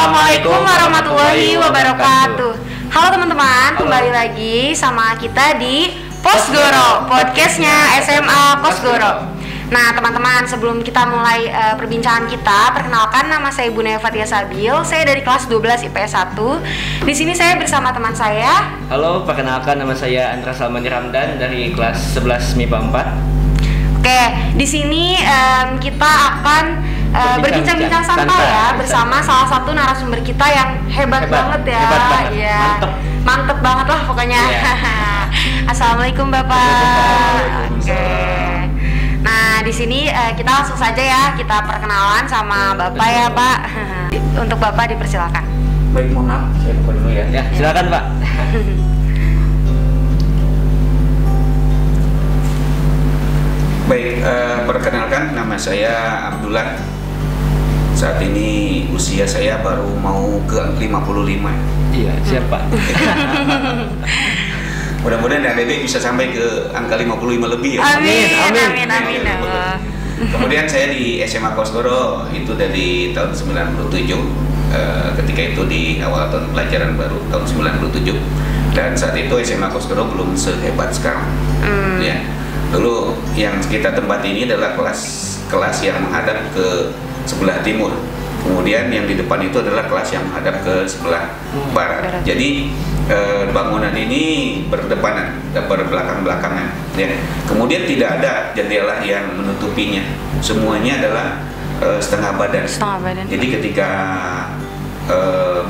Assalamualaikum warahmatullahi wabarakatuh. Halo teman-teman, kembali lagi sama kita di Posgoro, podcastnya SMA Kosgoro. Nah teman-teman, sebelum kita mulai perbincangan kita, perkenalkan nama saya Ibu Fatia Sabil. Saya dari kelas 12 IPS 1. Di sini saya bersama teman saya. Halo, perkenalkan nama saya Andra Salmani Ramdan dari kelas 11 MIPA 4. Oke, di sini kita akan berbincang-bincang santai ya bersama salah satu narasumber kita yang hebat banget ya. Hebat banget. Ya. Mantep banget lah pokoknya. Yeah. Assalamualaikum Bapak. Oke. Nah, di sini kita langsung saja ya, kita perkenalan sama Bapak ya, Pak. Untuk Bapak dipersilakan. Baik, mohon maaf, saya buka dulu ya. Ya, silakan, Pak. Baik, perkenalkan nama saya Abdullah. Saat ini usia saya baru mau ke 55. Iya, siap Pak. Mudah-mudahan adik-adik bisa sampai ke angka 55 lebih ya. Amin. Kemudian saya di SMA Kosgoro itu dari tahun 97. Ketika itu di awal tahun pelajaran baru tahun 97. Dan saat itu SMA Kosgoro belum sehebat sekarang. Ya. Dulu yang kita tempati ini adalah kelas yang menghadap ke sebelah timur. Kemudian yang di depan itu adalah kelas yang menghadap ke sebelah barat. Jadi bangunan ini berdepanan, berbelakang-belakangan. Ya. Kemudian tidak ada jendela yang menutupinya. Semuanya adalah setengah badan. Jadi ketika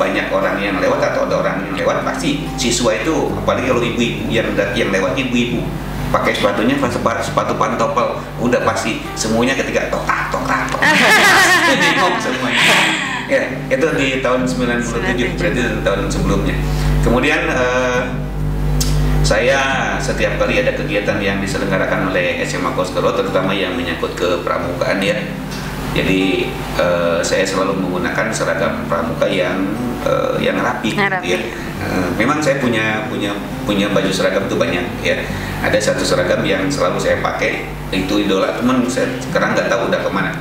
banyak orang yang lewat atau ada orang yang lewat, pasti siswa itu, apalagi kalau ibu-ibu yang lewat ibu-ibu pakai sepatunya sepatu pantopel, udah pasti semuanya ketika tokak bingung semuanya. Ya, itu di tahun 97, berarti tahun sebelumnya. Kemudian saya setiap kali ada kegiatan yang diselenggarakan oleh SMA Kosgoro, terutama yang menyangkut ke pramukaan ya. Jadi saya selalu menggunakan seragam pramuka yang rapi. Ya. Memang saya punya baju seragam itu banyak ya. Ada satu seragam yang selalu saya pakai, itu idola teman, saya sekarang nggak tahu udah kemana.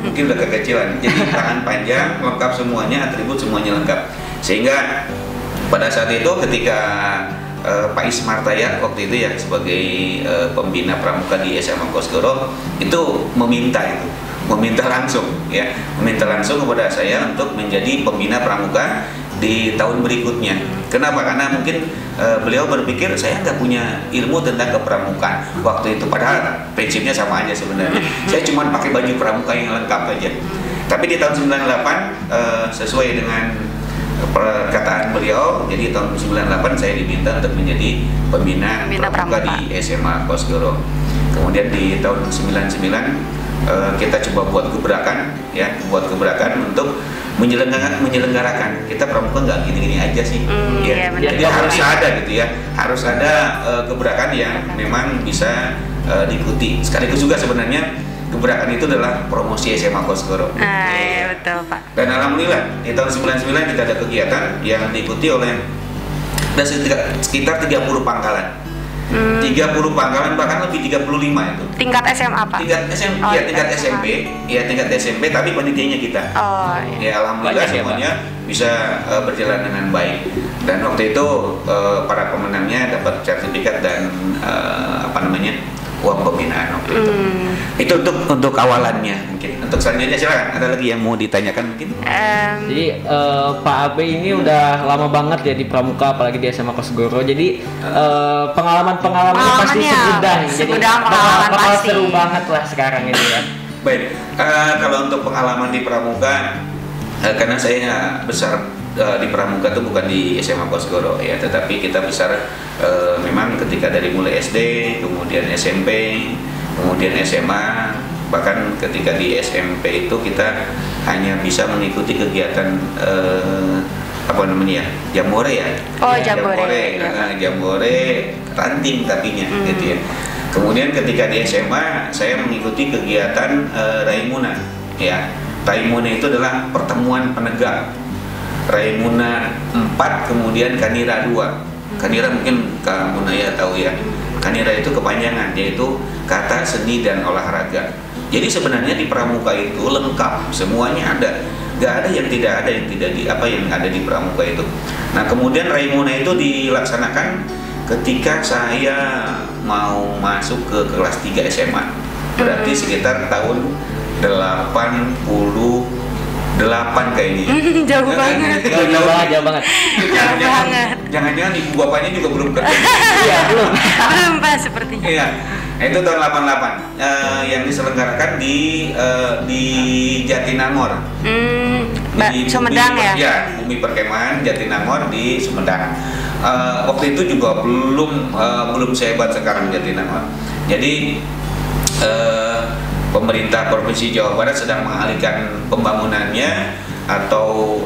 Mungkin udah kekecilan. Jadi tangan panjang, lengkap semuanya, atribut semuanya lengkap. Sehingga pada saat itu ketika Pak Ismartaya waktu itu ya sebagai pembina pramuka di SMA Kosgoro itu meminta langsung kepada saya untuk menjadi pembina pramuka di tahun berikutnya. Kenapa? Karena mungkin beliau berpikir saya nggak punya ilmu tentang kepramukaan waktu itu, padahal prinsipnya sama aja sebenarnya. Saya cuma pakai baju pramuka yang lengkap aja. Tapi di tahun 98 sesuai dengan perkataan beliau, jadi tahun 98 saya diminta untuk menjadi pembina pramuka di SMA Kosgoro. Kemudian di tahun 99 kita coba buat gebrakan untuk menyelenggarakan. Kita pramuka nggak gini-gini aja sih. Jadi harus ada gitu ya, harus ada gebrakan yang memang bisa diikuti. Sekaligus juga sebenarnya gebrakan itu adalah promosi SMA Kosgoro. Iya betul Pak. Dan alhamdulillah di tahun 99 kita ada kegiatan yang diikuti oleh sekitar 30 pangkalan. 30 pangkalan, bahkan lebih 35 itu. Tingkat SMA Pak? Tingkat SMP, tapi panitianya kita. Ya alhamdulillah semuanya bisa berjalan dengan baik. Dan waktu itu para pemenangnya dapat sertifikat dan uang pembinaan waktu itu. Itu untuk awalannya mungkin. Untuk selanjutnya silakan. Ada lagi yang mau ditanyakan mungkin? Jadi Pak Abe ini udah lama banget ya di pramuka, apalagi di SMA Kosgoro. Jadi pengalaman-pengalamannya pasti segudang pengalaman pasti. Seru banget lah sekarang ini ya. Baik. Kalau untuk pengalaman di pramuka, karena saya besar di pramuka itu bukan di SMA Kosgoro ya, tetapi kita besar memang ketika dari mulai SD, kemudian SMP, kemudian SMA, bahkan ketika di SMP itu kita hanya bisa mengikuti kegiatan jambore ya. Jambore ranting tapinya gitu ya. Kemudian ketika di SMA saya mengikuti kegiatan Raimuna ya. Raimuna itu adalah pertemuan penegak. Raimuna 4, kemudian Kanira 2. Kanira mungkin Kak Munaya tahu ya. Kanira itu kepanjangan, yaitu kata seni dan olahraga. Jadi sebenarnya di pramuka itu lengkap, semuanya ada. nggak ada yang tidak di apa yang ada di pramuka itu. Nah kemudian Raimuna itu dilaksanakan ketika saya mau masuk ke kelas 3 SMA, berarti sekitar tahun 88 kayaknya. Jauh banget. Jauh banget. Jangan-jangan ibu bapaknya juga belum kerja. Iya, belum. Belum Pak sepertinya. Iya. Itu tahun 88 yang diselenggarakan di Jatinangor. Di Sumedang ya? Ya, Bumi Perkemahan Jatinangor di Sumedang. Waktu itu juga belum sehebat sekarang Jatinangor. Jadi pemerintah Provinsi Jawa Barat sedang mengalihkan pembangunannya atau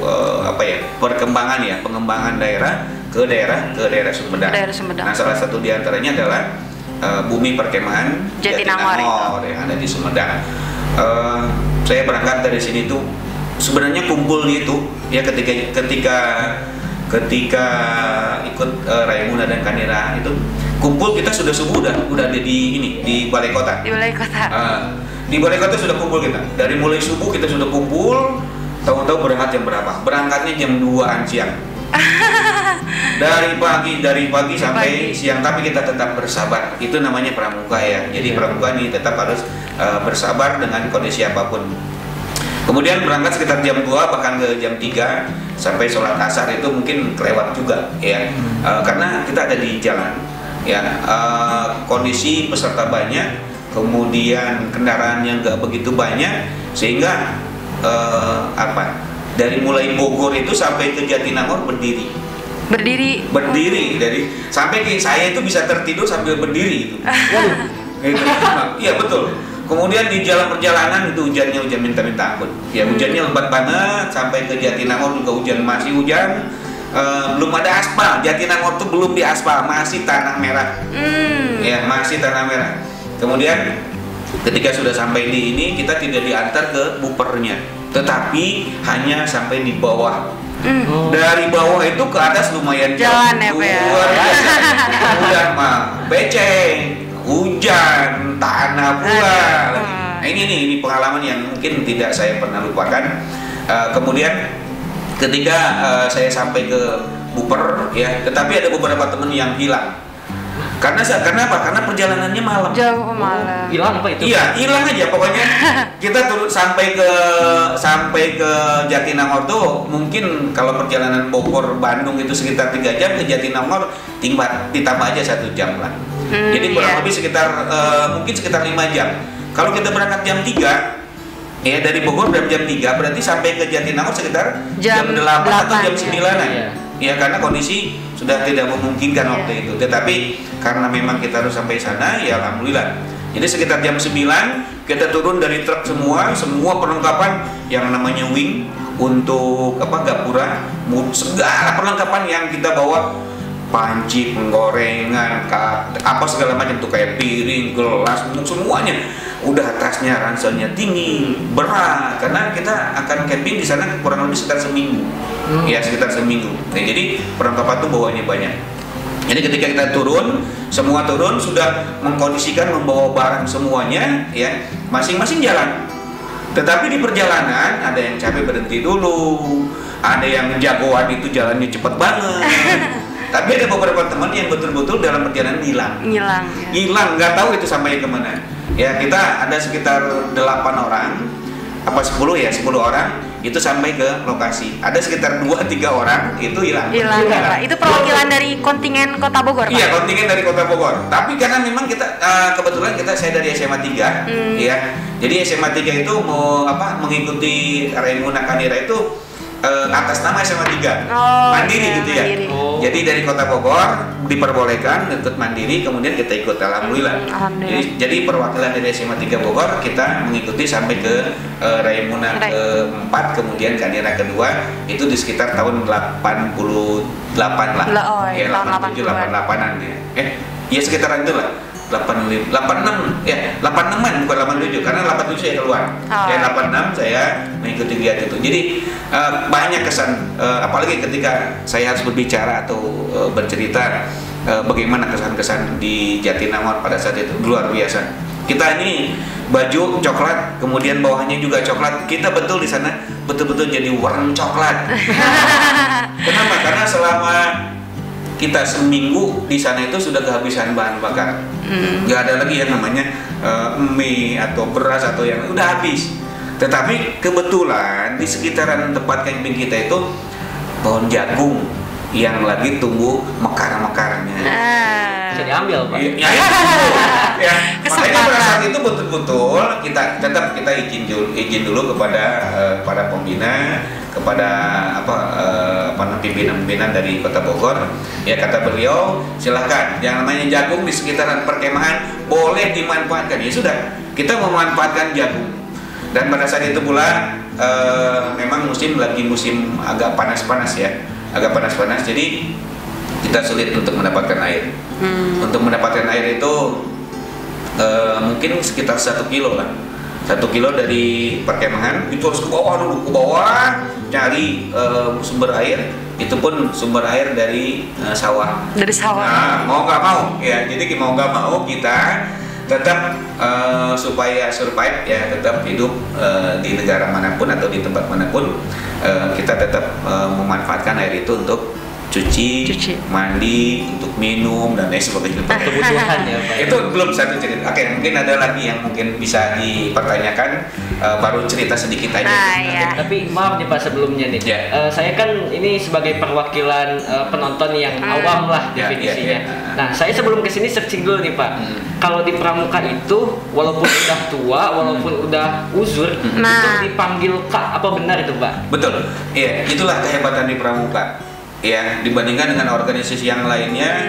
pengembangan daerah ke daerah Sumedang. Nah, salah satu diantaranya adalah Bumi Perkemahan Jatinangor yang ada di Sumedang. Saya berangkat dari sini tuh sebenarnya kumpul itu ya ketika ikut Raimuna dan Kanira itu kumpul, kita sudah subuh udah ada di Balai Kota. Di Balai Kota. Di Balai Kota sudah kumpul kita. Dari mulai subuh kita sudah kumpul. Tahu-tahu berangkat jam berapa? Berangkatnya jam 2-an siang. dari pagi sampai siang, tapi kita tetap bersabar. Itu namanya pramuka ya. Jadi pramuka ini tetap harus bersabar dengan kondisi apapun. Kemudian berangkat sekitar jam 2 bahkan ke jam 3 sampai sholat asar itu mungkin kelewat juga ya. Karena kita ada di jalan ya, kondisi peserta banyak, kemudian kendaraan yang nggak begitu banyak, sehingga dari mulai Bogor itu sampai ke Jatinangor berdiri dari sampai ke saya itu bisa tertidur sambil berdiri itu. Gitu. Iya betul. Kemudian di jalan perjalanan itu hujan minta ampun. Ya hujannya lebat banget, sampai ke Jatinangor juga masih hujan. Belum ada aspal. Jatinangor tuh belum diaspal, masih tanah merah. Ya, masih tanah merah. Kemudian ketika sudah sampai di ini, kita tidak diantar ke bupernya, tetapi hanya sampai di bawah. Dari bawah itu ke atas lumayan jalan ya, Pak ya. Udah mah beceng, hujan, tanah pula. Nah, ini pengalaman yang mungkin tidak saya pernah lupakan. Kemudian ketika saya sampai ke Buper ya, tetapi ada beberapa teman yang hilang. Karena apa? Karena perjalanannya malam. Jauh malam. Hilang apa itu? Iya, hilang aja pokoknya. Kita turun sampai ke Jatinangor tuh mungkin kalau perjalanan Bogor Bandung itu sekitar 3 jam, ke Jatinangor ditambah aja 1 jam lah. Jadi kurang lebih sekitar mungkin sekitar 5 jam. Kalau kita berangkat jam 3 ya, dari Bogor jam 3 berarti sampai ke Jatinangor sekitar jam 8 atau jam 9-an. Ya karena kondisi sudah tidak memungkinkan waktu itu. Tetapi karena memang kita harus sampai sana, ya alhamdulillah. Jadi sekitar jam 9 kita turun dari truk semua perlengkapan yang namanya wing untuk gapura, segala perlengkapan yang kita bawa, panci, penggorengan, apa segala macam tuh, kayak piring, gelas, semuanya. Udah tasnya ranselnya tinggi, berat, karena kita akan camping di sana kurang lebih sekitar seminggu. Ya, sekitar seminggu. Nah, jadi perlengkapan tuh bawanya banyak. Jadi ketika kita semua turun sudah mengkondisikan membawa barang semuanya ya, masing-masing jalan. Tetapi di perjalanan ada yang capek berhenti dulu, ada yang jagoan itu jalannya cepet banget. Tapi ada beberapa teman yang betul-betul dalam perjalanan hilang, nggak tahu itu sampai kemana. Ya, kita ada sekitar 8 orang, apa 10 orang itu sampai ke lokasi. Ada sekitar 2-3 orang itu hilang. Pak. Itu perwakilan dari kontingen Kota Bogor, Pak? Iya, kontingen dari Kota Bogor. Tapi karena memang kita kebetulan saya dari SMA 3 ya. Jadi SMA 3 itu mengikuti Raimuna Kanira itu atas nama SMA 3 mandiri gitu ya. Jadi dari Kota Bogor diperbolehkan ikut mandiri, kemudian kita ikut, alhamdulillah. Jadi perwakilan dari SMA 3 Bogor kita mengikuti sampai ke Raimuna ke-4, kemudian Kanira kedua itu di sekitar tahun 88 lah. Ya, 87 88-an ya. Ya sekitaran itu lah. 86 ya, 86-an bukan 87 karena 87 saya keluar. Ya 86 saya mengikuti kegiatan itu. Jadi banyak kesan, apalagi ketika saya harus berbicara atau bercerita bagaimana kesan-kesan di Jatinangor pada saat itu, luar biasa. Kita ini baju coklat, kemudian bawahnya juga coklat. Kita betul di sana betul-betul jadi warna coklat. Kenapa? Karena selama kita seminggu di sana itu sudah kehabisan bahan bakar. Nggak ada lagi yang namanya mie atau beras atau yang udah habis. Tetapi kebetulan di sekitaran tempat camping kita itu pohon jagung yang lagi tumbuh mekar-mekarnya. Bisa diambil, Pak. Ya, makanya pada saat itu betul-betul kita tetap izin dulu kepada para pembina, kepada pimpinan-pimpinan dari Kota Bogor. Ya, kata beliau, silahkan yang namanya jagung di sekitaran perkemahan boleh dimanfaatkan. Ya sudah, kita memanfaatkan jagung. Dan pada saat itu pula memang musim agak panas-panas ya, agak panas-panas. Jadi kita sulit untuk mendapatkan air. Untuk mendapatkan air itu mungkin sekitar 1 kilo lah. 1 kilo dari perkemahan itu harus ke bawah cari sumber air. Itu pun sumber air dari sawah. Dari sawah. Nah, mau nggak mau ya. Jadi mau nggak mau kita tetap supaya survive ya, tetap hidup di negara manapun atau di tempat manapun, kita tetap memanfaatkan air itu untuk cuci, mandi, untuk minum dan lain sebagainya. Kebutuhan ya, Pak. Itu belum satu cerita. Oke, mungkin ada lagi yang mungkin bisa dipertanyakan, baru cerita sedikit aja. Iya. Tapi maaf nih Pak sebelumnya nih. Saya kan ini sebagai perwakilan penonton yang awam lah definisinya. Nah, saya sebelum kesini searching dulu nih Pak. Kalau di Pramuka itu walaupun udah tua, walaupun udah uzur, itu dipanggil Kak. Apa benar itu Pak? Betul. Iya, itulah kehebatan di Pramuka. Ya, dibandingkan dengan organisasi yang lainnya,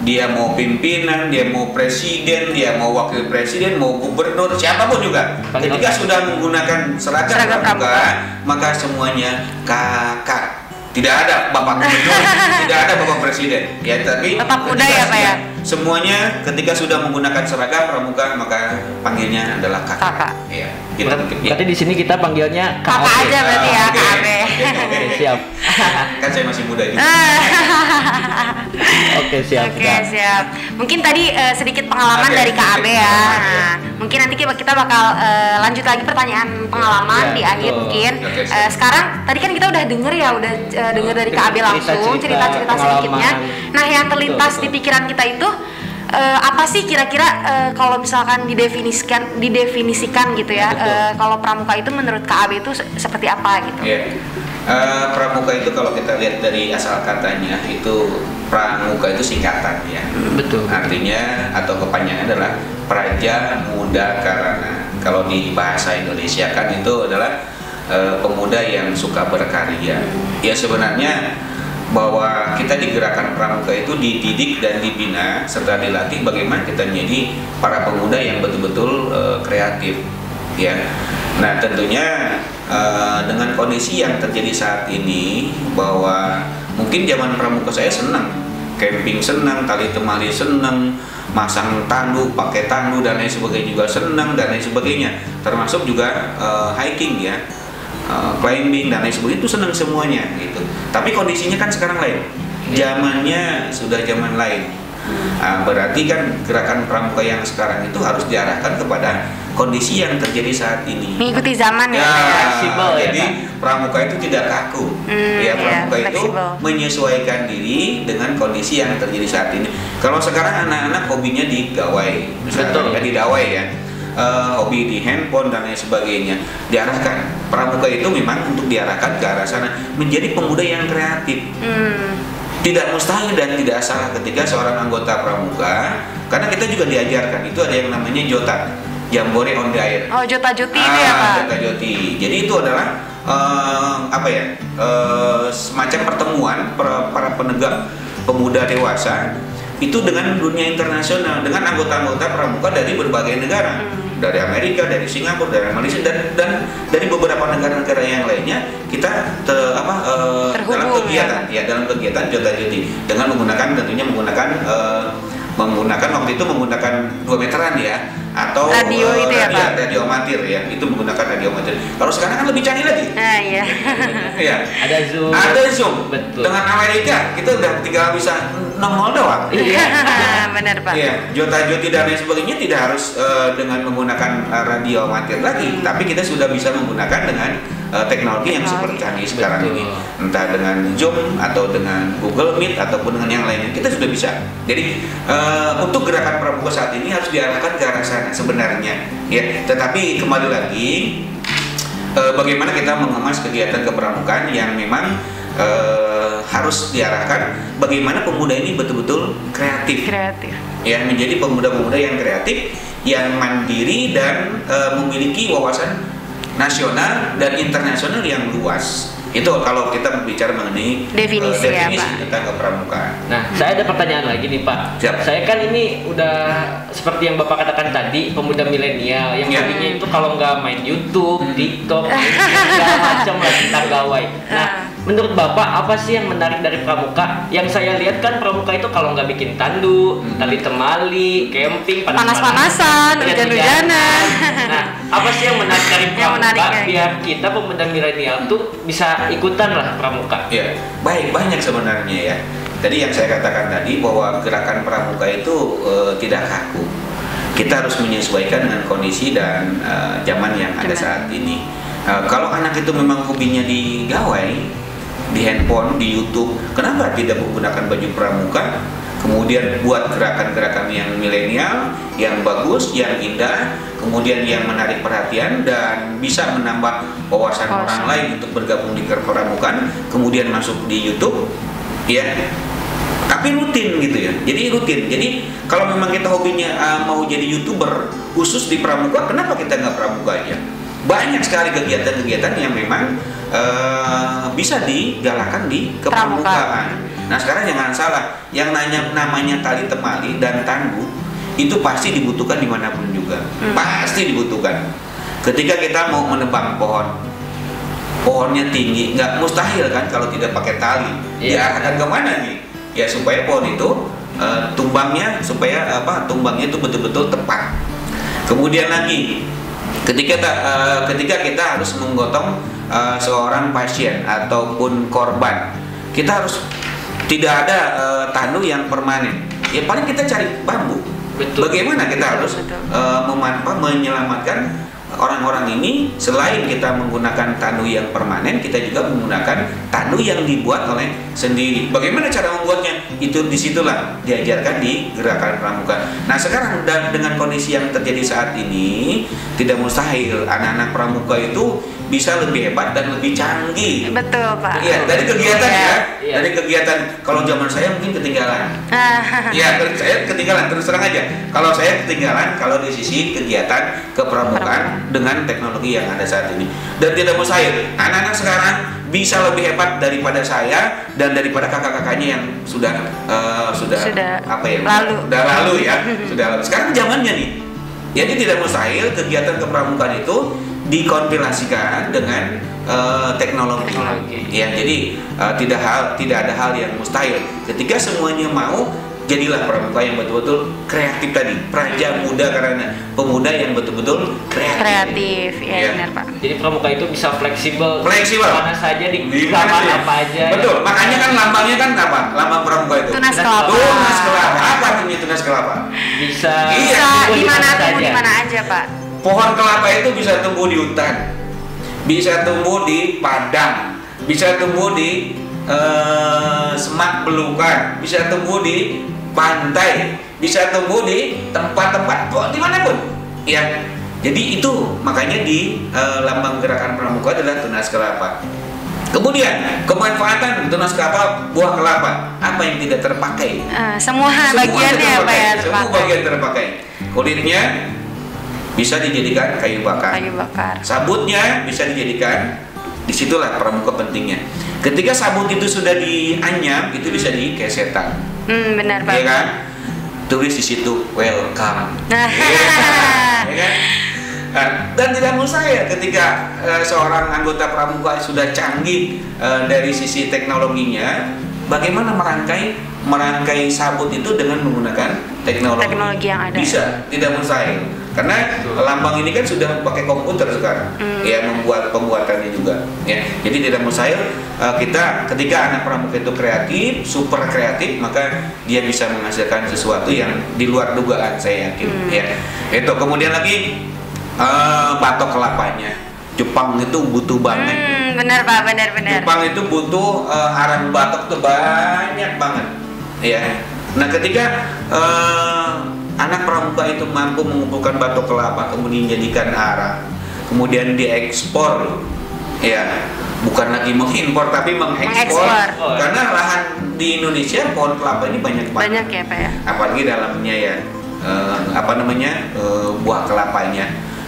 dia mau pimpinan, dia mau presiden, dia mau wakil presiden, mau gubernur, siapapun juga, ketika sudah menggunakan seragam pramuka, maka semuanya kakak. Tidak ada bapak gubernur, tidak ada bapak presiden, ya, tapi tetap muda ya Pak ya. Semuanya ketika sudah menggunakan seragam pramuka maka panggilnya adalah kakak. Ya, gitu. Berarti di sini kita panggilnya kakak aja berarti ya, Kak Abe. Siap. Kan saya masih muda juga. Oke, siap. Mungkin tadi sedikit pengalaman dari Kak Abe ya. Nah, mungkin nanti kita bakal lanjut lagi pertanyaan pengalaman di akhir mungkin. Sekarang tadi kan kita udah denger ya, denger dari Kak Abe langsung cerita-cerita sedikitnya. Nah, yang terlintas di pikiran kita itu apa sih kira-kira kalau misalkan didefinisikan gitu ya, kalau pramuka itu menurut Kak Abe itu seperti apa gitu? Pramuka itu kalau kita lihat dari asal katanya itu pramuka itu singkatan ya. Betul. Artinya atau kepanjangan adalah Praja Muda Karana. Kalau di bahasa Indonesia kan itu adalah pemuda yang suka berkarya. Ya sebenarnya bahwa kita di gerakan pramuka itu dididik dan dibina serta dilatih bagaimana kita menjadi para pemuda yang betul-betul kreatif ya. Nah tentunya dengan kondisi yang terjadi saat ini bahwa mungkin zaman pramuka saya senang camping, senang tali temali, senang masang tandu, pakai tandu dan lain sebagainya juga senang dan lain sebagainya, termasuk juga hiking ya, climbing dan lain sebagainya itu senang semuanya gitu. Tapi kondisinya kan sekarang lain, zamannya sudah zaman lain. Berarti kan gerakan pramuka yang sekarang itu harus diarahkan kepada kondisi yang terjadi saat ini. Mengikuti zaman ya. Jadi pramuka itu tidak kaku. Pramuka itu menyesuaikan diri dengan kondisi yang terjadi saat ini. Kalau sekarang anak-anak hobinya di gawai, misalnya di dawai ya. Hobi di handphone dan lain sebagainya, diarahkan pramuka itu memang untuk diarahkan ke arah sana menjadi pemuda yang kreatif. Tidak mustahil dan tidak salah ketika seorang anggota pramuka, karena kita juga diajarkan itu ada yang namanya jota, jambore on the air. Oh, jota joti itu ya Pak. Jota joti. Jadi itu adalah semacam pertemuan para penegak pemuda dewasa itu dengan dunia internasional, dengan anggota-anggota pramuka dari berbagai negara, dari Amerika, dari Singapura, dari Malaysia dan dari beberapa negara-negara yang lainnya. Kita dalam kegiatan jota joti dengan menggunakan tentunya menggunakan waktu itu menggunakan 2 meteran ya, atau radio itu ya, Pak? Radio amatir ya, itu menggunakan radio amatir. Kalau sekarang kan lebih canggih lagi. Nah, iya. Iya. Ada Zoom. Ada Zoom. Betul. Dengan Amerika kita udah tinggal bisa nongol doang. Iya. Benar, Pak. Iya, jota-joti dan lain sebagainya tidak harus dengan menggunakan radio amatir lagi, tapi kita sudah bisa menggunakan dengan teknologi yang super canggih sekarang ini, entah dengan Zoom atau dengan Google Meet ataupun dengan yang lainnya, kita sudah bisa. Jadi untuk gerakan pramuka saat ini harus diarahkan ke arah sana sebenarnya, ya. Tetapi kembali lagi, bagaimana kita mengemas kegiatan kepramukaan yang memang harus diarahkan bagaimana pemuda ini betul-betul kreatif. Ya, menjadi pemuda-pemuda yang kreatif, yang mandiri dan memiliki wawasan nasional dan internasional yang luas. Itu kalau kita berbicara mengenai definisi tentang kepramukaan. Nah, saya ada pertanyaan lagi nih, Pak. Siap. Saya kan ini udah seperti yang Bapak katakan tadi, pemuda milenial yang hobinya itu kalau nggak main YouTube, TikTok, segala macam lah tentang gawai. Nah, menurut Bapak apa sih yang menarik dari pramuka? Yang saya lihat kan pramuka itu kalau nggak bikin tandu, tali temali, camping, panas-panasan, hujan-hujanan. Nah, apa sih yang menarik dari pramuka biar kita pemuda milenial tuh bisa ikutan lah pramuka? Ya, baik, banyak sebenarnya ya. Tadi yang saya katakan tadi bahwa gerakan pramuka itu tidak kaku. Kita harus menyesuaikan dengan kondisi dan zaman yang ada saat ini. Kalau anak itu memang hobinya di gawai, di handphone, di YouTube, kenapa tidak menggunakan baju pramuka? Kemudian buat gerakan-gerakan yang milenial, yang bagus, yang indah, kemudian yang menarik perhatian dan bisa menambah wawasan orang lain untuk bergabung di kepramukaan, kemudian masuk di YouTube, ya. Tapi rutin gitu ya. Jadi rutin. Jadi kalau memang kita hobinya mau jadi YouTuber khusus di pramuka, kenapa kita nggak pramuka aja? Banyak sekali kegiatan-kegiatan yang memang bisa digalakkan di kepramukaan. Nah, sekarang jangan salah, yang namanya tali temali dan tandu itu pasti dibutuhkan dimanapun juga, pasti dibutuhkan. Ketika kita mau menebang pohonnya tinggi, nggak mustahil kan kalau tidak pakai tali. Diarahkan kemana nih? Ya supaya pohon itu tumbangnya itu betul-betul tepat. Kemudian lagi, ketika kita harus menggotong seorang pasien ataupun korban, kita harus tidak ada tandu yang permanen. Ya paling kita cari bambu. Betul. Bagaimana kita harus menyelamatkan orang-orang ini? Selain kita menggunakan tandu yang permanen, kita juga menggunakan tandu yang dibuat oleh sendiri. Bagaimana cara membuatnya? Itu disitulah diajarkan di gerakan pramuka. Nah, sekarang dengan kondisi yang terjadi saat ini, tidak mustahil anak-anak pramuka itu bisa lebih hebat dan lebih canggih. Betul, Pak. Iya, dari kegiatan dari kegiatan. Kalau zaman saya mungkin ketinggalan. Iya, saya ketinggalan, terus terang aja. Kalau saya ketinggalan kalau di sisi kegiatan kepramukaan dengan teknologi yang ada saat ini. Dan tidak mustahil anak-anak sekarang bisa lebih hebat daripada saya dan daripada kakak-kakaknya yang sudah lalu ya. Sudah lalu. Sekarang zamannya nih. Jadi tidak mustahil kegiatan kepramukaan itu dikompilasikan dengan teknologi. Ya, jadi tidak ada hal yang mustahil. Ketika semuanya mau, jadilah pramuka yang betul-betul kreatif tadi. Praja muda karena pemuda yang betul-betul kreatif. Ya, benar, Pak. Jadi pramuka itu bisa fleksibel. Mana saja di apa aja. Betul. Makanya kan lambangnya kan apa? Lambang pramuka itu. Tunas kelapa. Tunas kelapa. Apa artinya tunas kelapa? Bisa di mana aja, Pak. Pohon kelapa itu bisa tumbuh di hutan, bisa tumbuh di padang, bisa tumbuh di semak belukar, bisa tumbuh di pantai, bisa tumbuh di tempat-tempat dimanapun. Ya, jadi itu makanya di lambang gerakan pramuka adalah tunas kelapa. Kemudian kemanfaatan tunas kelapa, buah kelapa, apa yang tidak terpakai? Semua bagiannya apa ya? Semua bagian terpakai. Kulitnya bisa dijadikan kayu bakar. Sabutnya bisa dijadikan, disitulah pramuka pentingnya. Ketika sabut itu sudah dianyam, itu bisa dikesetan. Benar, Pak. Ya kan? Tulis di situ welcome. Ya kan? Dan tidak mustahil ketika seorang anggota pramuka sudah canggih dari sisi teknologinya, bagaimana merangkai sabut itu dengan menggunakan teknologi yang ada. Bisa, tidak mustahil. karena lambang ini kan sudah pakai komputer sekarang, ya membuat pembuatannya juga, ya. Jadi tidak mustahil kita ketika anak pramuka itu kreatif, super kreatif, maka dia bisa menghasilkan sesuatu yang di luar dugaan, saya yakin, ya. Itu kemudian lagi batok kelapanya, Jepang itu butuh banget. Benar Pak, benar. Jepang itu butuh arang batok tuh banyak banget, ya. Nah ketika anak pramuka itu mampu mengumpulkan batok kelapa kemudian dijadikan arang, kemudian diekspor, ya, bukan lagi mengimpor tapi mengekspor. Karena lahan di Indonesia pohon kelapa ini banyak banget. Banyak ya Pak ya. Apalagi dalamnya ya buah kelapanya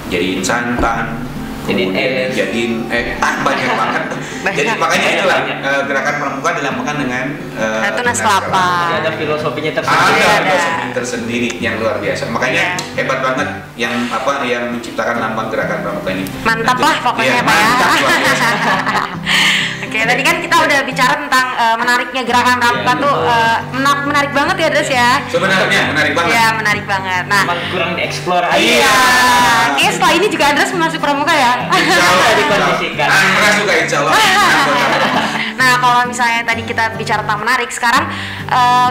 jadiin santan, jadiin banyak banget. Jadi makanya itulah gerakan pramuka dilambangkan dengan tunas kelapa. Ada filosofinya tersendiri. Ada filosofi tersendiri yang luar biasa. Makanya hebat banget yang menciptakan lambang gerakan pramuka ini. Mantap lah pokoknya Pak ya. Mantap, luar biasa. Oke, tadi kan kita udah bicara tentang menariknya gerakan pramuka tuh menarik banget ya Des ya. Sebenarnya menarik banget. Iya, menarik banget. Nah, kurang dieksplor aja. Iya. Kayaknya setelah ini juga Andres masuk pramuka ya. Insyaallah dikondisikan. Andres juga insyaallah. Nah, kalau misalnya tadi kita bicara tentang menarik, sekarang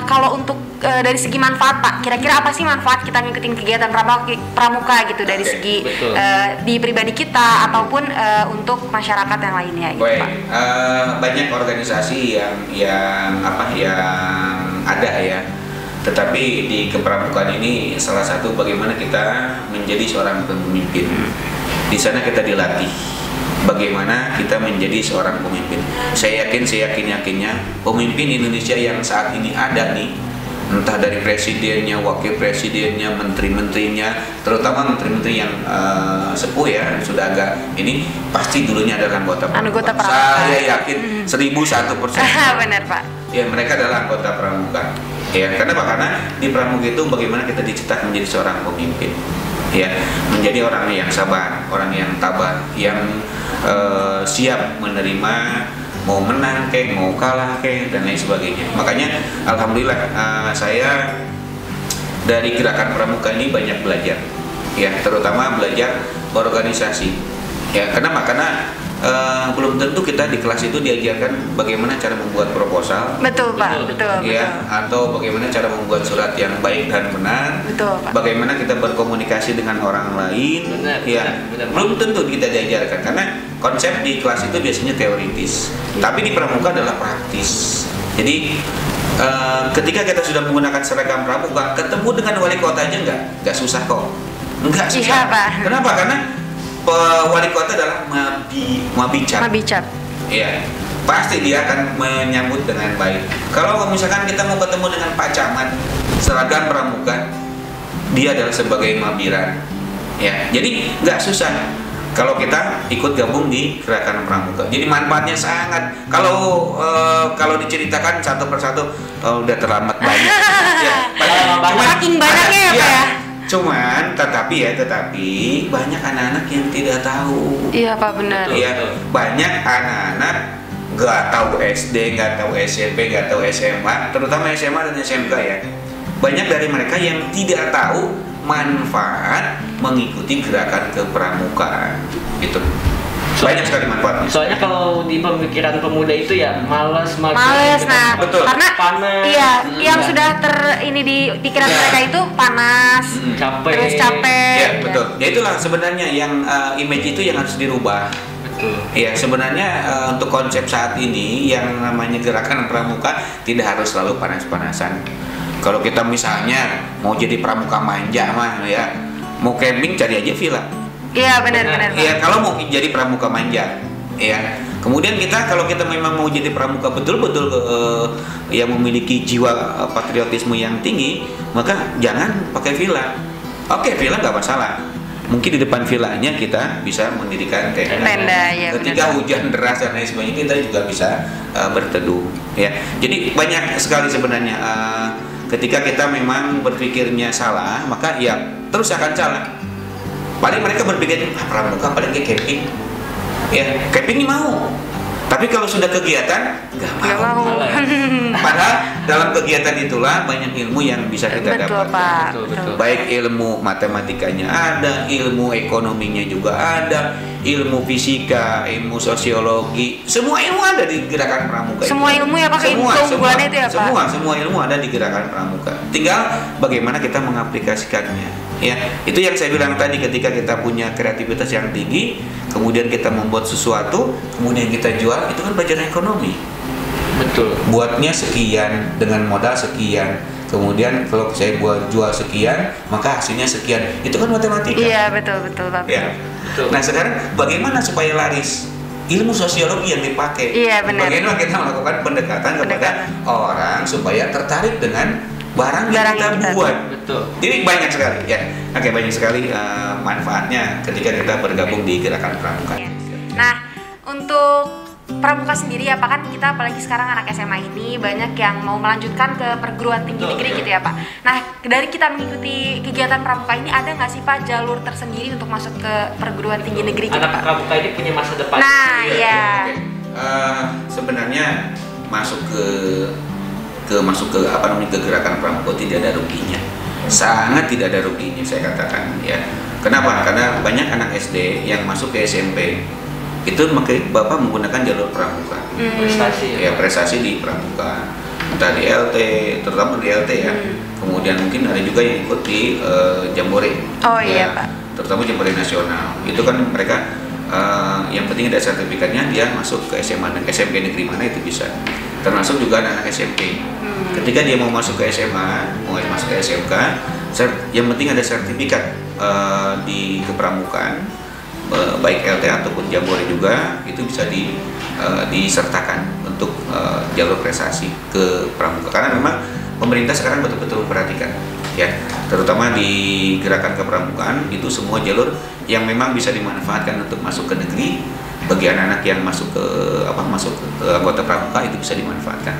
kalau untuk dari segi manfaat Pak, kira-kira apa sih manfaat kita ngikutin kegiatan pramuka gitu dari segi di pribadi kita ataupun untuk masyarakat yang lainnya gitu, Baik, Pak? banyak organisasi yang ada ya. Tetapi di kepramukaan ini salah satu bagaimana kita menjadi seorang pemimpin. Di sana kita dilatih bagaimana kita menjadi seorang pemimpin. Saya yakinnya pemimpin Indonesia yang saat ini ada nih, entah dari presidennya, wakil presidennya, menteri-menterinya, terutama menteri-menteri yang sepuh ya, sudah agak ini pasti dulunya adalah anggota pramuka. Saya yakin 1001%. Benar Pak. Ya, mereka adalah anggota pramuka. Ya, kenapa? Karena di pramuka itu bagaimana kita dicetak menjadi seorang pemimpin. Ya, menjadi orang yang sabar, orang yang tabah, yang siap menerima mau menang mau kalah dan lain sebagainya. Makanya alhamdulillah saya dari gerakan pramuka ini banyak belajar, ya, terutama belajar organisasi. Ya, kenapa? Karena belum tentu kita di kelas itu diajarkan bagaimana cara membuat proposal. Betul Pak, betul. Ya, atau bagaimana cara membuat surat yang baik dan benar. Betul Pak. Bagaimana kita berkomunikasi dengan orang lain. Benar. Belum tentu kita diajarkan karena konsep di kelas itu biasanya teoritis. Tapi di pramuka adalah praktis. Jadi ketika kita sudah menggunakan seragam pramuka, ketemu dengan wali kota aja nggak susah kok. Nggak susah. Iya, Pak. Kenapa? Karena wali kota adalah mabicap. Iya, pasti dia akan menyambut dengan baik. Kalau misalkan kita mau ketemu dengan Pak Camat seragam pramuka, dia adalah sebagai mabiran. Ya, jadi nggak susah kalau kita ikut gabung di gerakan pramuka. Jadi manfaatnya sangat. Kalau diceritakan satu persatu udah terlambat banyak. Ya, saking banyaknya ya Pak ya. Cuman tetapi banyak anak-anak yang tidak tahu. Iya Pak, benar. Iya, banyak anak-anak nggak tahu SD, nggak tahu SMP, nggak tahu SMA, terutama SMA dan SMK ya. Banyak dari mereka yang tidak tahu manfaat mengikuti gerakan kepramukaan. Gitu. Banyak sekali manfaatnya. Soalnya kalau di pemikiran pemuda itu ya males, nah, betul. Karena panas. Iya, yang sudah ini di pikiran mereka itu panas, capek. terus capek. Ya, betul. Ya itulah sebenarnya yang image itu yang harus dirubah. Betul. Ya, sebenarnya untuk konsep saat ini yang namanya gerakan pramuka tidak harus selalu panas-panasan. Kalau kita misalnya mau jadi pramuka manja mah ya, mau camping cari aja villa. Iya, benar. Iya, kalau mau jadi pramuka manja, ya. Kemudian kalau kita memang mau jadi pramuka betul-betul yang memiliki jiwa patriotisme yang tinggi, maka jangan pakai villa. Oke, villa nggak masalah. Mungkin di depan villanya kita bisa mendirikan tenda. Ya, ketika hujan deras dan lain sebagainya, kita juga bisa berteduh. Ya, jadi banyak sekali sebenarnya. Ketika kita memang berpikirnya salah, maka ya terus akan salah. Paling mereka berpikir pramuka paling kayak camping. Ya, camping ini mau. Tapi kalau sudah kegiatan, nggak mau. Padahal dalam kegiatan itulah banyak ilmu yang bisa kita dapatkan. Betul. Baik ilmu matematikanya ada, ilmu ekonominya juga ada, ilmu fisika, ilmu sosiologi, semua ilmu ada di Gerakan Pramuka. Semua ilmu ya Pak, keunggulannya itu ya Pak? Semua ilmu ada di Gerakan Pramuka. Tinggal bagaimana kita mengaplikasikannya. Ya, itu yang saya bilang tadi, ketika kita punya kreativitas yang tinggi, kemudian kita membuat sesuatu, kemudian kita jual, itu kan pelajaran ekonomi. Betul. Buatnya sekian dengan modal sekian, kemudian kalau saya jual sekian, maka hasilnya sekian. Itu kan matematika. Iya, betul Pak. Ya. Betul. Nah, sekarang bagaimana supaya laris? Ilmu sosiologi yang dipakai. Iya, benar. Bagaimana kita melakukan pendekatan kepada orang supaya tertarik dengan barang yang kita buat. Betul. Jadi banyak sekali ya. Oke, banyak sekali manfaatnya ketika kita bergabung di Gerakan Pramuka. Nah, untuk Pramuka sendiri ya Pak, kan kita apalagi sekarang anak SMA ini banyak yang mau melanjutkan ke perguruan tinggi negeri gitu ya Pak. Nah, dari kita mengikuti kegiatan Pramuka ini, ada nggak sih Pak jalur tersendiri untuk masuk ke perguruan tinggi negeri gitu Anak Pak? Pramuka ini punya masa depan. Nah, iya. Sebenarnya masuk ke Gerakan Pramuka tidak ada ruginya. Sangat tidak ada ruginya saya katakan ya. Kenapa? Karena banyak anak SD yang masuk ke SMP itu Bapak menggunakan jalur Pramuka. Prestasi Ya, prestasi di Pramuka. Entah di LT, terutama di LT ya. Kemudian mungkin ada juga yang ikut di Jambore. Oh Ya, iya Pak. terutama Jambore nasional. Itu kan mereka yang penting ada sertifikatnya, dia masuk ke SMA dan SMP negeri mana itu bisa. Termasuk juga anak SMP. Ketika dia mau masuk ke SMA, mau masuk ke SMK, yang penting ada sertifikat di kepramukaan, baik LT ataupun Jambore juga, itu bisa disertakan untuk jalur prestasi ke pramuka. Karena memang pemerintah sekarang betul-betul memperhatikan, ya, terutama di Gerakan Kepramukaan itu semua jalur yang memang bisa dimanfaatkan untuk masuk ke negeri. Bagi anak-anak yang masuk ke anggota pramuka itu bisa dimanfaatkan.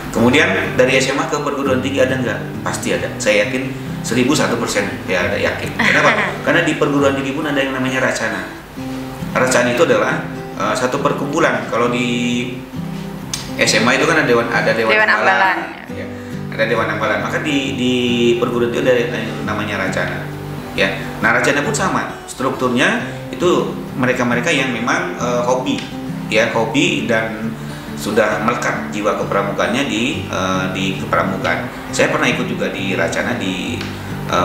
Kemudian dari SMA ke perguruan tinggi ada nggak? Pasti ada. Saya yakin 1001% ya, ada yakin. Kenapa? Karena di perguruan tinggi pun ada yang namanya Racana. Racana itu adalah satu perkumpulan. Kalau di SMA itu kan ada dewan ambalan. Ya, ada dewan ambalan. Maka di perguruan tinggi ada yang namanya Racana. Ya. Nah, Racana pun sama. Strukturnya itu mereka-mereka yang memang hobi dan sudah melekat jiwa kepramukaannya di kepramukaan. Saya pernah ikut juga di Racana di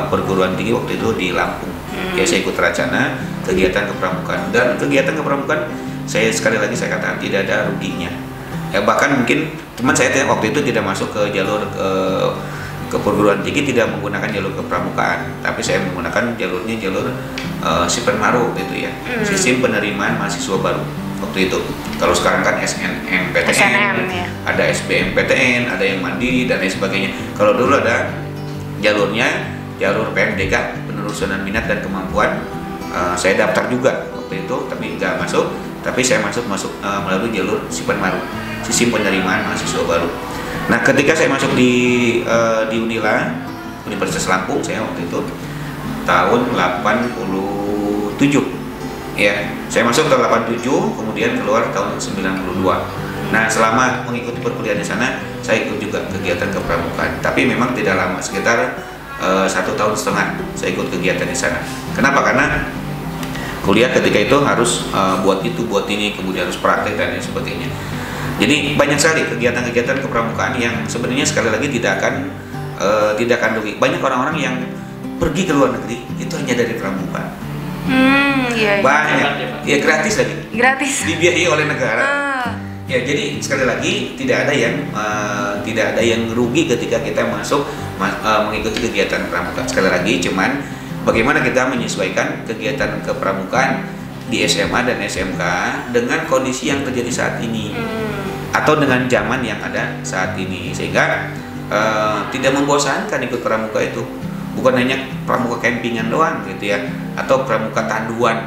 perguruan tinggi waktu itu di Lampung. Ya, saya ikut Racana kegiatan kepramukaan, dan kegiatan kepramukaan saya sekali lagi saya katakan tidak ada ruginya. Ya, bahkan mungkin teman saya waktu itu tidak masuk ke jalur ke perguruan tinggi, tidak menggunakan jalur kepramukaan, tapi saya menggunakan jalur SIPENMARU gitu ya, sistem penerimaan mahasiswa baru waktu itu. Kalau sekarang kan SNMPTN, ya. Ada SBMPTN, ada yang mandiri dan lain sebagainya. Kalau dulu ada jalur PMDK, penelusuran minat dan kemampuan. Saya daftar juga waktu itu, tapi nggak masuk. Tapi saya masuk melalui jalur SIPENMARU, sistem penerimaan mahasiswa baru. Nah, ketika saya masuk di Unila, Universitas Lampung, saya waktu itu tahun 87. Ya, saya masuk tahun 87, kemudian keluar tahun 92. Nah, selama mengikuti perkuliahan di sana, saya ikut juga kegiatan kepramukaan. Tapi memang tidak lama, sekitar 1,5 tahun saya ikut kegiatan di sana. Kenapa? Karena kuliah ketika itu harus buat itu, buat ini, kemudian harus praktek dan lain sebagainya. Jadi banyak sekali kegiatan-kegiatan kepramukaan yang sebenarnya sekali lagi tidak akan rugi. Banyak orang-orang yang pergi ke luar negeri itu hanya dari pramuka. Iya. Banyak, ya gratis lagi. Gratis. Dibiayai oleh negara. Ya, jadi sekali lagi tidak ada yang rugi ketika kita mengikuti kegiatan pramuka. Sekali lagi, cuman bagaimana kita menyesuaikan kegiatan kepramukaan di SMA dan SMK dengan kondisi yang terjadi saat ini, atau dengan zaman yang ada saat ini, sehingga tidak membosankan ikut pramuka itu. Bukan hanya pramuka campingan doang gitu ya, atau pramuka tanduan,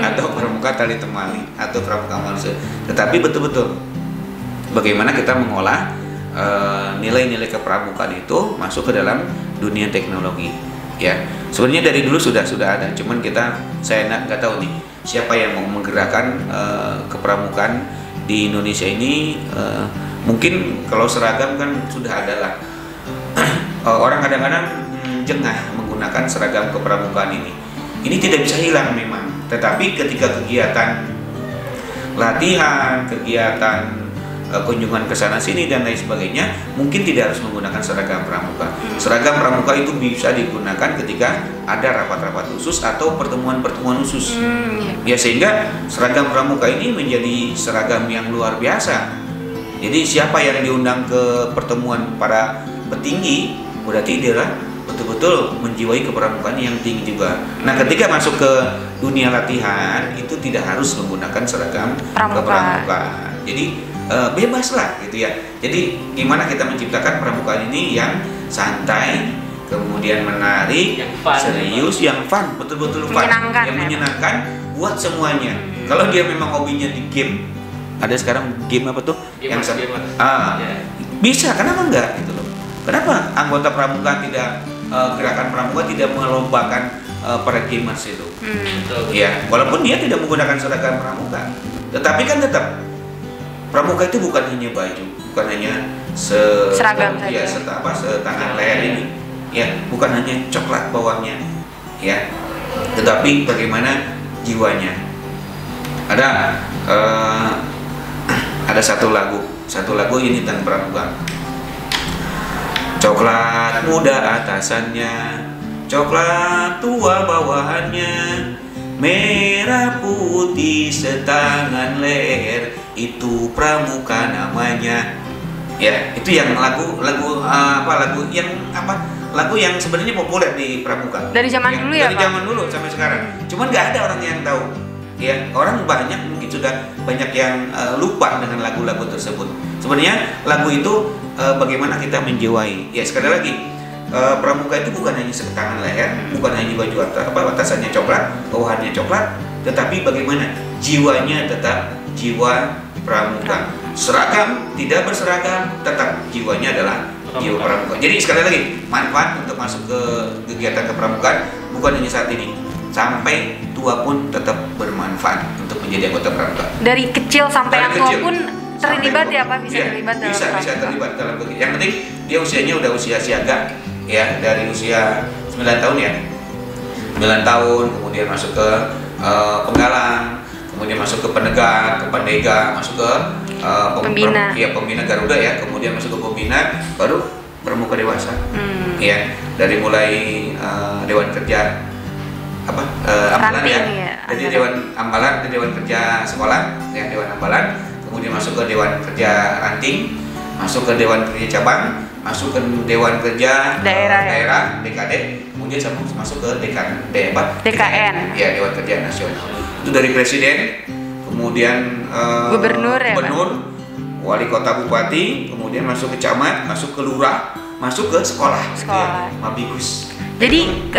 atau pramuka tali temali, atau pramuka manusia, tetapi betul-betul bagaimana kita mengolah nilai-nilai kepramukaan itu masuk ke dalam dunia teknologi. Ya, sebenarnya dari dulu sudah ada, cuman saya nggak tahu nih siapa yang mau menggerakkan kepramukaan di Indonesia ini mungkin kalau seragam kan sudah ada lah. Orang kadang-kadang jengah menggunakan seragam kepramukaan ini. Ini tidak bisa hilang memang. Tetapi ketika kegiatan latihan, kegiatan kunjungan ke sana sini dan lain sebagainya, mungkin tidak harus menggunakan seragam pramuka. Seragam pramuka itu bisa digunakan ketika ada rapat-rapat khusus atau pertemuan-pertemuan khusus. Ya, sehingga seragam pramuka ini menjadi seragam yang luar biasa. Jadi siapa yang diundang ke pertemuan para petinggi, berarti dia betul-betul menjiwai kepramukaan yang tinggi juga. Nah, ketika masuk ke dunia latihan itu tidak harus menggunakan seragam kepramukaan. Jadi bebas lah gitu ya. Jadi gimana kita menciptakan pramukaan ini yang santai, kemudian menarik, yang fun, serius, yang fun, betul-betul fun, yang menyenangkan buat semuanya. Kalau dia memang hobinya di game, ada sekarang game apa tuh? Bisa, kenapa enggak gitu loh? Kenapa anggota pramuka tidak gerakan pramuka tidak melombakan para gamers itu? Ya, walaupun dia tidak menggunakan seragam pramuka, tetapi kan tetap pramuka itu bukan hanya baju, bukan hanya seragam ya, setangan leher ini, ya, bukan hanya coklat bawahnya, ya, tetapi bagaimana jiwanya. Ada satu lagu ini tentang pramuka. Coklat muda atasannya, coklat tua bawahannya, merah putih setangan leher, itu pramuka namanya. Ya, itu yang lagu yang sebenarnya populer di pramuka. Dari zaman dulu ya, Dari zaman dulu sampai sekarang. Cuman nggak ada orang yang tahu. Ya, orang banyak mungkin sudah banyak yang lupa dengan lagu-lagu tersebut. Sebenarnya lagu itu bagaimana kita menjiwai. Ya, sekali lagi, pramuka itu bukan hanya setangan leher, bukan hanya baju atasannya coklat, bawahannya coklat, tetapi bagaimana jiwanya tetap jiwa pramuka. Seragam tidak berseragam, tetap jiwanya adalah jiwa pramuka. Jadi sekali lagi, manfaat untuk masuk ke kegiatan kepramukaan bukan hanya saat ini, sampai tua pun tetap bermanfaat untuk menjadi anggota pramuka. Dari kecil sampai yang tua pun terlibat ya Pak, bisa terlibat dalam bisa terlibat dalam kegiatan. Yang penting dia usianya udah usia siaga, ya, dari usia 9 tahun ya. 9 tahun kemudian masuk ke penggalang, kemudian masuk ke penegak, ke pendega, masuk ke pembina Garuda ya, kemudian masuk ke pembina, baru pramuka dewasa. Ya, dari mulai dewan kerja ambalan ya. Jadi dewan ambalan, dewan kerja sekolah, ya, dewan ambalan, kemudian masuk ke dewan kerja ranting, masuk ke dewan kerja cabang, masuk ke dewan kerja daerah DKD, kemudian masuk ke DKN, ya, dewan kerja nasional. Itu dari presiden, kemudian gubernur, wali kota, bupati, kemudian masuk ke camat, masuk ke lurah, masuk ke sekolah. Ya, Mabigus. Jadi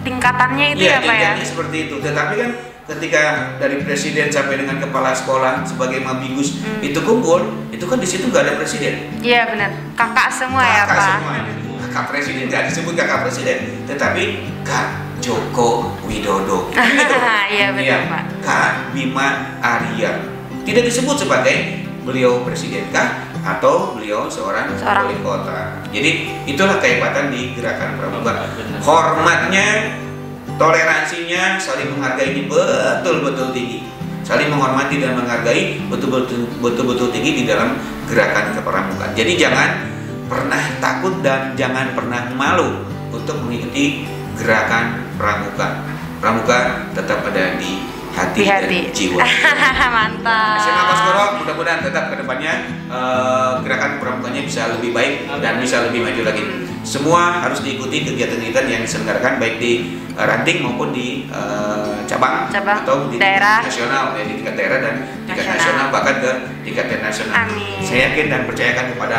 tingkatannya itu ya Pak ya? Tingkatannya seperti itu. Tetapi kan ketika dari presiden sampai dengan kepala sekolah sebagai Mabigus itu kumpul, itu kan di situ nggak ada presiden. Iya benar, kakak semua ya Pak. Semua. Kakak presiden, nggak disebut kakak presiden, tetapi Kak Joko Widodo. Iya benar Pak. Kak Bima Arya. Tidak disebut sebagai beliau presiden kah atau beliau seorang wali kota. Jadi itulah kehebatan di gerakan pramuka. Hormatnya, toleransinya, saling menghargainya betul-betul tinggi. Saling menghormati dan menghargai betul-betul tinggi di dalam gerakan kepramukaan. Jadi jangan pernah takut dan jangan pernah malu untuk mengikuti gerakan pramuka. Pramuka tetap ada di hati dan jiwa. Mantap. SMA Kosgoro mudah-mudahan tetap kedepannya gerakan pramukanya bisa lebih baik dan bisa lebih maju lagi. Semua harus diikuti kegiatan-kegiatan yang diselenggarakan baik di ranting maupun di cabang atau di daerah nasional, ya, di tingkat daerah dan tingkat nasional, bahkan ke tingkat internasional. Amin. Saya yakin dan percayakan kepada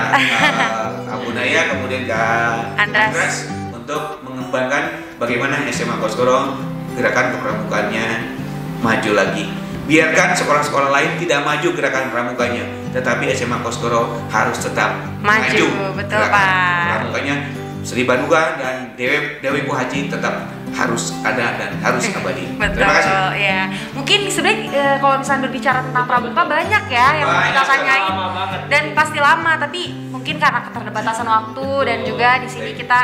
Abu Naya kemudian Kak Andras untuk mengembangkan bagaimana SMA Kosgoro gerakan kepramukaannya maju lagi. Biarkan sekolah-sekolah lain tidak maju gerakan pramukanya, tetapi SMA Kosgoro harus tetap maju. Betul Pak. Pramukanya Sri Baduga dan Dewi Haji tetap harus ada dan harus abadi. Betul. Terima kasih. Ya, mungkin sebenarnya kalau misalnya berbicara tentang pramuka banyak ya yang mau kita tanyain dan pasti lama, tapi mungkin karena keterbatasan waktu dan juga di sini kita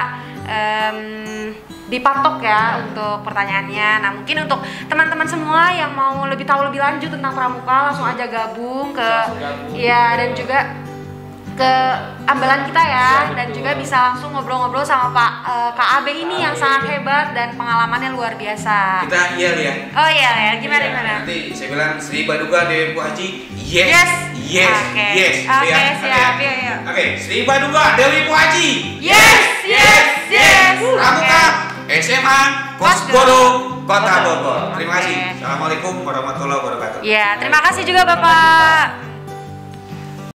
dipatok ya untuk pertanyaannya. Nah, mungkin untuk teman-teman semua yang mau lebih tahu lebih lanjut tentang pramuka, langsung aja gabung ke ya, dan juga ke ambalan kita ya, dan juga bisa langsung ngobrol-ngobrol sama Kak Abe ini yang sangat hebat dan pengalamannya luar biasa. Kita yel ya. Oh iya ya, gimana? Nanti saya bilang Sri Baduga Dewi Bu Haji. Yes. Oke, siap ya. Oke, Sri Baduga Dewi Bu Haji. Yes. Pramuka SMA Kosgoro Kota Bogor. Terima kasih. Oke. Assalamualaikum warahmatullahi wabarakatuh. Ya, terima kasih juga Bapak.